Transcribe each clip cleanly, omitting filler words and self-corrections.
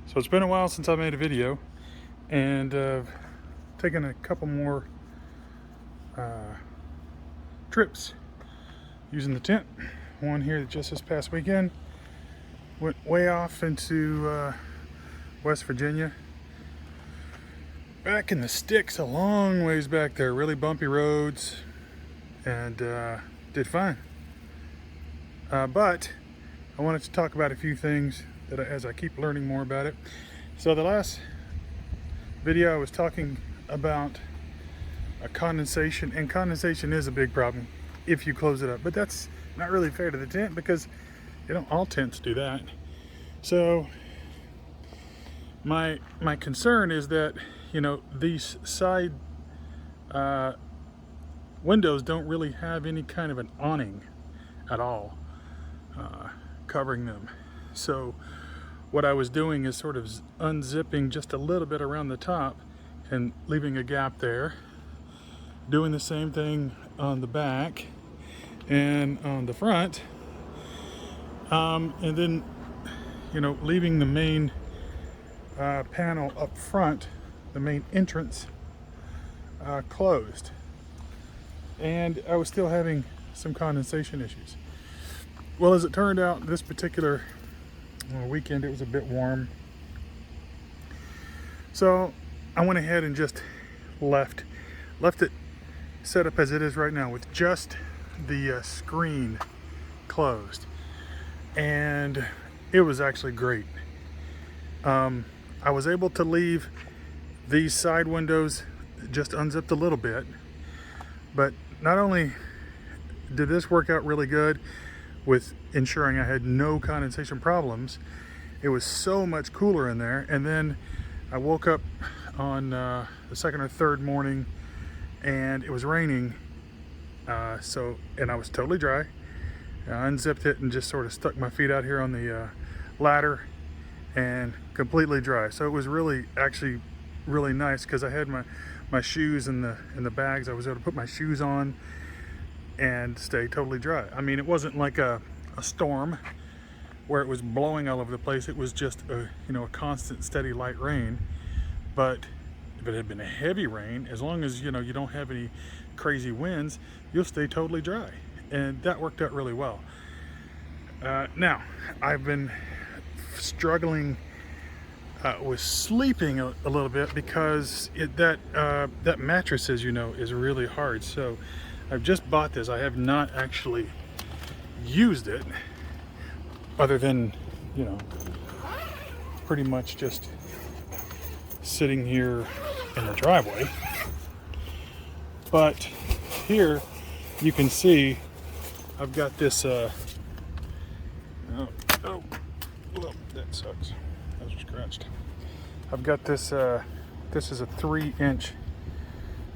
So it's been a while since I made a video, and taken a couple more trips using the tent. One here just this past weekend, went way off into West Virginia, back in the sticks, a long ways back there, really bumpy roads, and did fine. But I wanted to talk about a few things that as I keep learning more about it. So the last video I was talking about condensation, and condensation is a big problem if you close it up, but that's not really fair to the tent because all tents do that. So my concern is that these side windows don't really have any kind of an awning at all covering them. So what I was doing is sort of unzipping just a little bit around the top and leaving a gap there, doing the same thing on the back and on the front, and then leaving the main panel up front, the main entrance, closed. And I was still having some condensation issues. Well, as it turned out, this particular weekend it was a bit warm, so I went ahead and just left it set up as it is right now with just the screen closed, and it was actually great. I was able to leave these side windows just unzipped a little bit, but not only did this work out really good with ensuring I had no condensation problems, it was so much cooler in there. And then I woke up on the second or third morning and it was raining, and I was totally dry. I unzipped it and just sort of stuck my feet out here on the ladder, and completely dry. So it was actually really nice because I had my shoes in the bags. I was able to put my shoes on and stay totally dry. I mean, it wasn't like a storm where it was blowing all over the place. It was just a constant steady light rain. But if it had been a heavy rain, as long as you don't have any crazy winds, you'll stay totally dry, and that worked out really well. Now I've been struggling with sleeping a little bit because that mattress, as is really hard. So I've just bought this. I have not actually used it other than pretty much just sitting here in the driveway. But here you can see I've got this well, that sucks. That was scratched. I've got this this is a 3-inch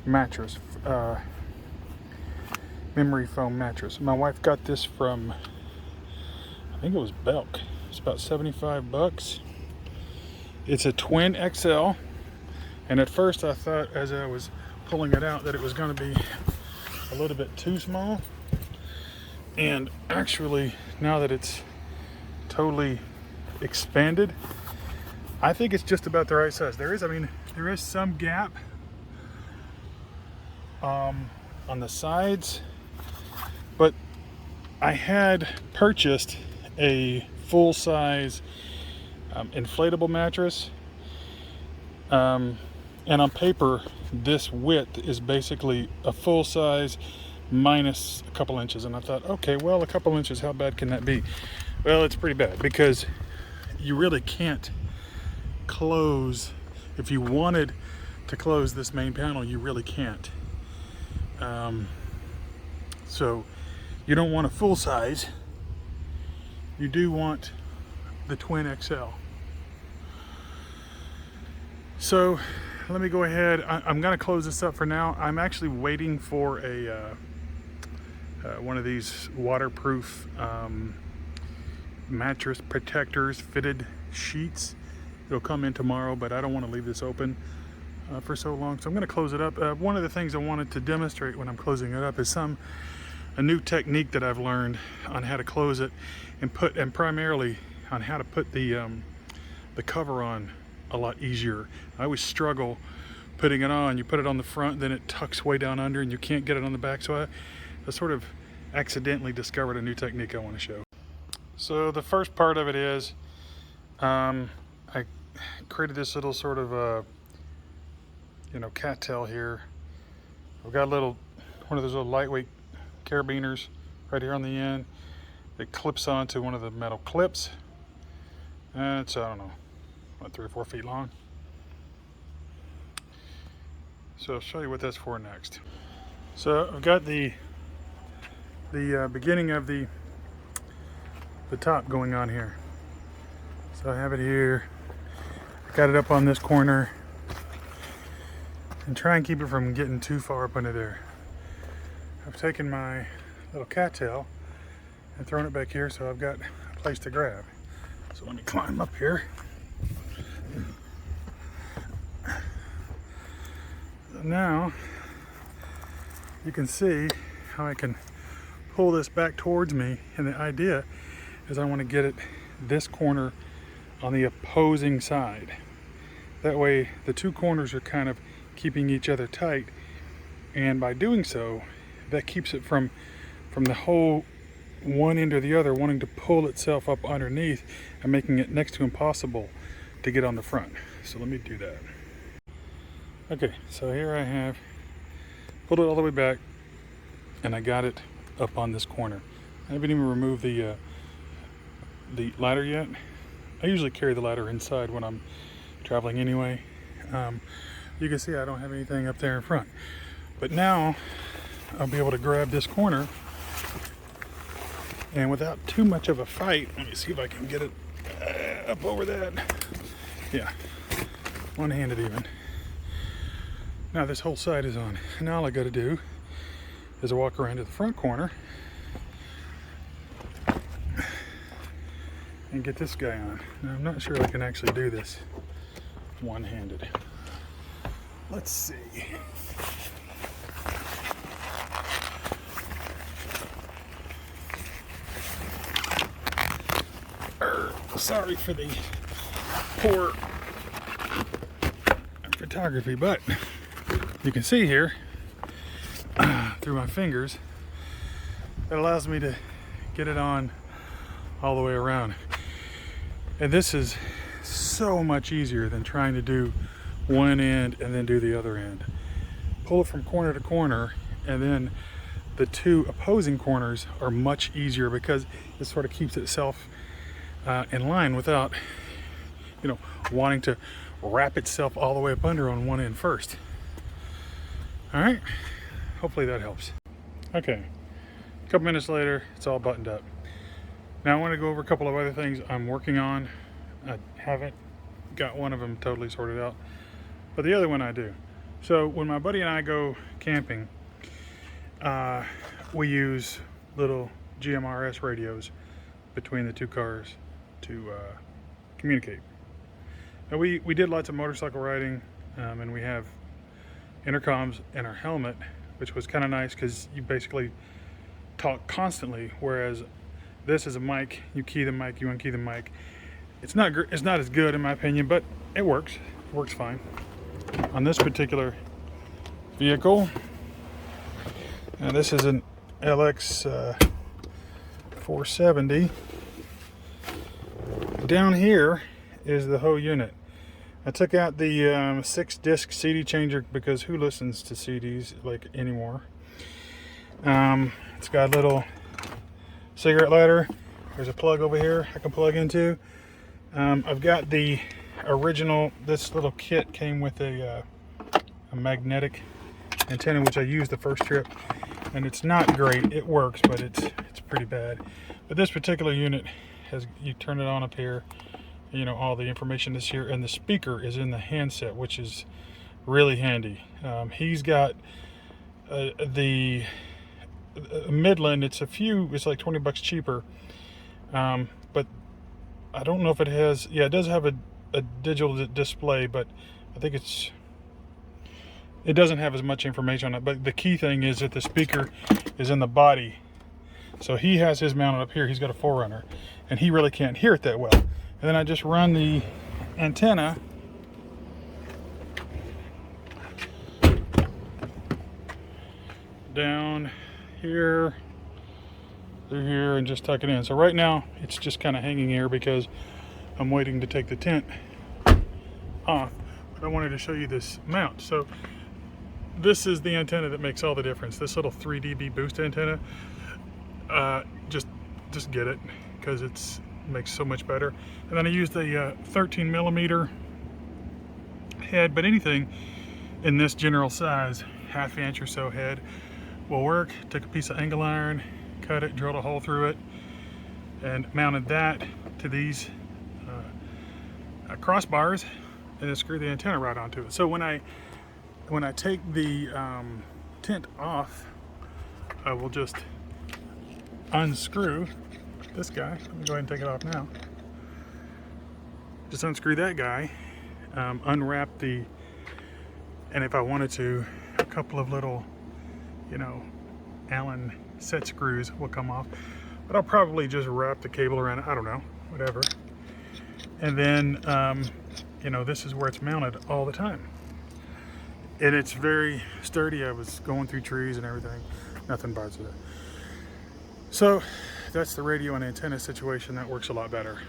mattress, memory foam mattress. My wife got this from, I think it was Belk. It's about $75. It's a twin XL, and at first I thought, as I was pulling it out, that it was going to be a little bit too small. And actually, now that it's totally expanded, I think it's just about the right size. There is some gap on the sides, but I had purchased a full-size inflatable mattress, and on paper this width is basically a full size minus a couple inches, and I thought, okay, well, a couple inches, how bad can that be? Well, it's pretty bad because you really can't close. If you wanted to close this main panel, you really can't. So you don't want a full size, you do want the twin XL. So let me go ahead. I'm going to close this up for now. I'm actually waiting for a one of these waterproof mattress protectors, fitted sheets. It'll come in tomorrow, but I don't want to leave this open for so long, so I'm going to close it up. One of the things I wanted to demonstrate when I'm closing it up is a new technique that I've learned on how to close it, and primarily on how to put the the cover on a lot easier. I always struggle putting it on. You put it on the front, then it tucks way down under and you can't get it on the back. So I sort of accidentally discovered a new technique I want to show. So the first part of it is I created this little sort of cattail here. I've got one of those little lightweight carabiners right here on the end. It clips onto one of the metal clips, and it's, I don't know, what, 3 or 4 feet long. So I'll show you what that's for next. So I've got the beginning of the top going on here. So I have it here. I got it up on this corner, and try and keep it from getting too far up under there. I've taken my little cattail and thrown it back here, so I've got a place to grab. So let me climb up here. So now you can see how I can pull this back towards me, and the idea is I want to get it this corner on the opposing side. That way the two corners are kind of keeping each other tight, and by doing so, that keeps it from the whole one end or the other wanting to pull itself up underneath and making it next to impossible to get on the front. So let me do that. Okay, so here I have pulled it all the way back, and I got it up on this corner. I haven't even removed the ladder yet. I usually carry the ladder inside when I'm traveling anyway. You can see I don't have anything up there in front, but now I'll be able to grab this corner, and without too much of a fight, let me see if I can get it up over that. Yeah, one-handed even. Now this whole side is on. Now all I got to do is I walk around to the front corner and get this guy on. Now I'm not sure I can actually do this one-handed. Let's see. Sorry for the poor photography, but you can see here through my fingers that allows me to get it on all the way around. And this is so much easier than trying to do one end and then do the other end. Pull it from corner to corner, and then the two opposing corners are much easier because it sort of keeps itself in line without, wanting to wrap itself all the way up under on one end first. All right, hopefully that helps. Okay, a couple minutes later, it's all buttoned up. Now I want to go over a couple of other things I'm working on. I haven't got one of them totally sorted out, but the other one I do. So when my buddy and I go camping, we use little GMRS radios between the two cars to communicate. Now we did lots of motorcycle riding, and we have intercoms in our helmet, which was kind of nice because you basically talk constantly, whereas this is a mic. You key the mic, you unkey the mic. It's not as good in my opinion, but it works. It works fine. On this particular vehicle, and this is an LX 470. Down here is the whole unit. I took out the 6-disc CD changer because who listens to CDs like anymore? It's got a little cigarette lighter. There's a plug over here I can plug into. I've got the original. This little kit came with a magnetic antenna, which I used the first trip, and it's not great. It works, but it's pretty bad. But this particular unit has, you turn it on up here, all the information is here, and the speaker is in the handset, which is really handy. He's got the Midland. It's like $20 cheaper, but I don't know if it has. Yeah, it does have a digital display, but I think it doesn't have as much information on it. But the key thing is that the speaker is in the body, so he has his mounted up here. He's got a 4Runner, and he really can't hear it that well. And then I just run the antenna down here through here and just tuck it in. So right now it's just kind of hanging here because I'm waiting to take the tent off. But I wanted to show you this mount. So this is the antenna that makes all the difference. This little 3 dB boost antenna, just get it because it makes so much better. And then I used a 13 millimeter head, but anything in this general size, 1/2 inch or so head will work. Took a piece of angle iron, cut it, drilled a hole through it, and mounted that to these crossbars, and then screw the antenna right onto it. So when I take the tent off, I will just unscrew this guy. Let me go ahead and take it off now. Just unscrew that guy, unwrap the, and if I wanted to, a couple of little, Allen set screws will come off, but I'll probably just wrap the cable around it. I don't know, whatever. And then, this is where it's mounted all the time. And it's very sturdy. I was going through trees and everything. Nothing bites with it. So that's the radio and antenna situation. That works a lot better.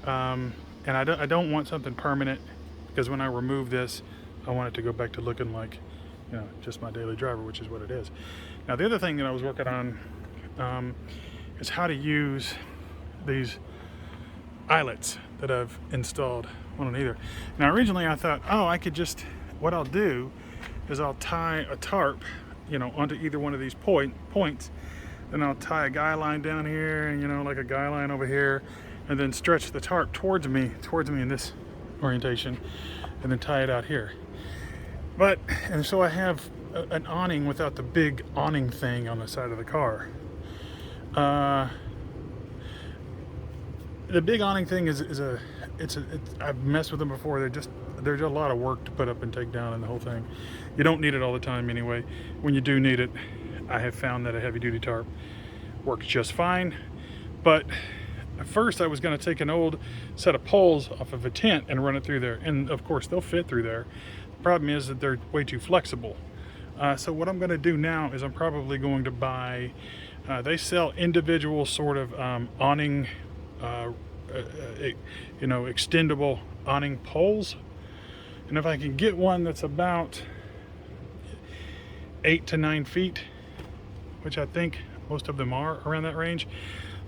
And I don't want something permanent, because when I remove this, I want it to go back to looking like, just my daily driver, which is what it is. Now, the other thing that I was working on is how to use these eyelets that I've installed one on either. Now, originally I thought, I could just, what I'll do is I'll tie a tarp, onto either one of these points. Then I'll tie a guy line down here, and like a guy line over here, and then stretch the tarp towards me in this orientation, and then tie it out here. And so I have an awning without the big awning thing on the side of the car. The big awning thing I've messed with them before. They're just a lot of work to put up and take down, and the whole thing. You don't need it all the time anyway. When you do need it, I have found that a heavy duty tarp works just fine. But at first I was going to take an old set of poles off of a tent and run it through there, and of course they'll fit through there. The problem is that they're way too flexible. So what I'm going to do now is I'm probably going to buy, they sell individual sort of awning, extendable awning poles. And if I can get one that's about 8 to 9 feet, which I think most of them are around that range,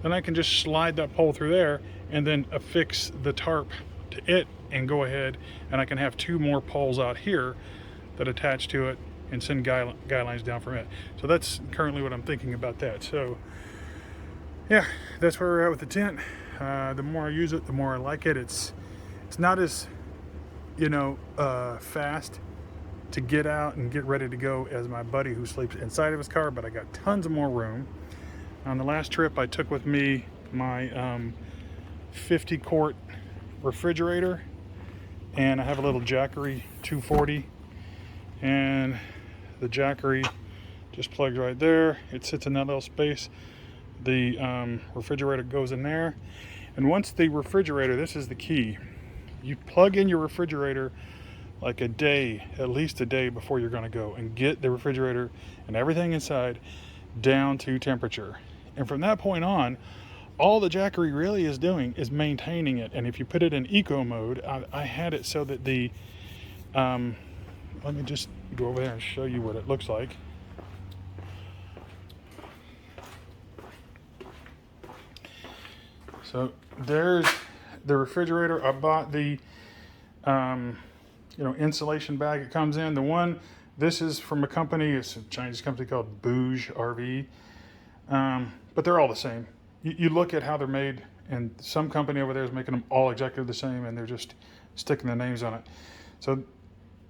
then I can just slide that pole through there and then affix the tarp to it and go ahead, and I can have 2 more poles out here that attach to it and send guy lines down from it. So that's currently what I'm thinking about that. So yeah, that's where we're at with the tent. The more I use it, the more I like it. It's not as fast to get out and get ready to go as my buddy who sleeps inside of his car, but I got tons of more room. On the last trip, I took with me my 50 quart refrigerator, and I have a little Jackery 240, and the Jackery just plugs right there. It sits in that little space. The refrigerator goes in there, and once the refrigerator, this is the key, you plug in your refrigerator like at least a day before you're going to go, and get the refrigerator and everything inside down to temperature. And from that point on, all the Jackery really is doing is maintaining it. And if you put it in eco mode, I had it so that the let me just go over there and show you what it looks like. So there's the refrigerator. I bought the insulation bag it comes in. This is from a company, it's a Chinese company called Bouge RV, but they're all the same. You look at how they're made, and some company over there is making them all exactly the same, and they're just sticking their names on it. So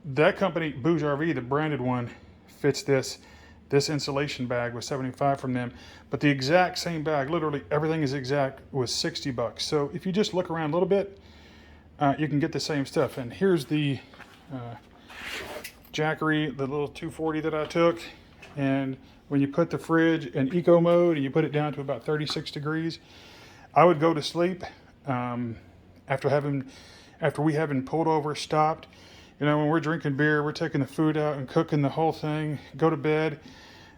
that company, Bouge RV, the branded one, fits this insulation bag was $75 from them, but the exact same bag, literally everything is exact, was $60. So if you just look around a little bit, you can get the same stuff. And here's the Jackery, the little 240 that I took, and when you put the fridge in eco mode and you put it down to about 36 degrees, I would go to sleep after having, after we haven't pulled over, stopped. You know, when we're drinking beer, we're taking the food out and cooking the whole thing, go to bed.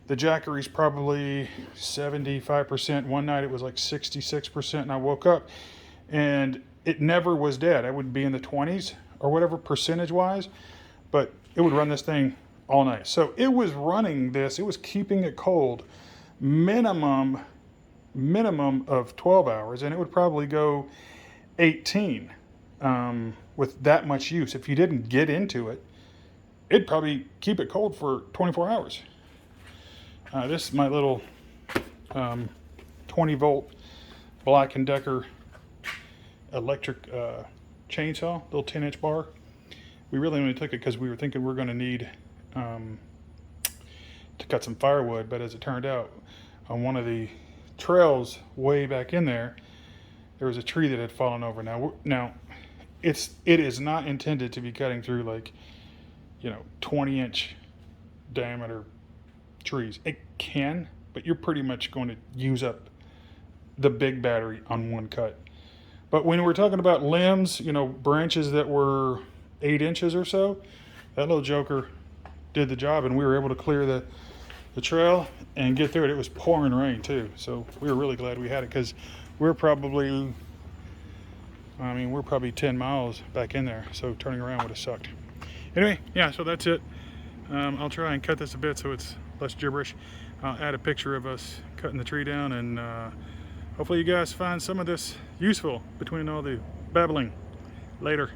The Jackery's probably 75%. One night it was like 66%, and I woke up and it never was dead. I would be in the 20s or whatever percentage wise, but it would run this thing all night. So it was running this, it was keeping it cold minimum of 12 hours, and it would probably go 18 with that much use. If you didn't get into it, it'd probably keep it cold for 24 hours. This is my little 20 volt Black & Decker electric chainsaw, little 10-inch bar. We really only took it because we were thinking we were going to need to cut some firewood, but as it turned out, on one of the trails way back in there, there was a tree that had fallen over. Now it is not intended to be cutting through, like, you know, 20-inch diameter trees. It can, but you're pretty much going to use up the big battery on one cut. But when we're talking about limbs, you know, branches that were 8 inches or so, that little joker did the job, and we were able to clear the trail and get through it. It was pouring rain too, so we were really glad we had it, because we're probably 10 miles back in there, so turning around would have sucked. Anyway, yeah, so that's it. I'll try and cut this a bit so it's less gibberish. I'll add a picture of us cutting the tree down, and hopefully you guys find some of this useful between all the babbling. Later.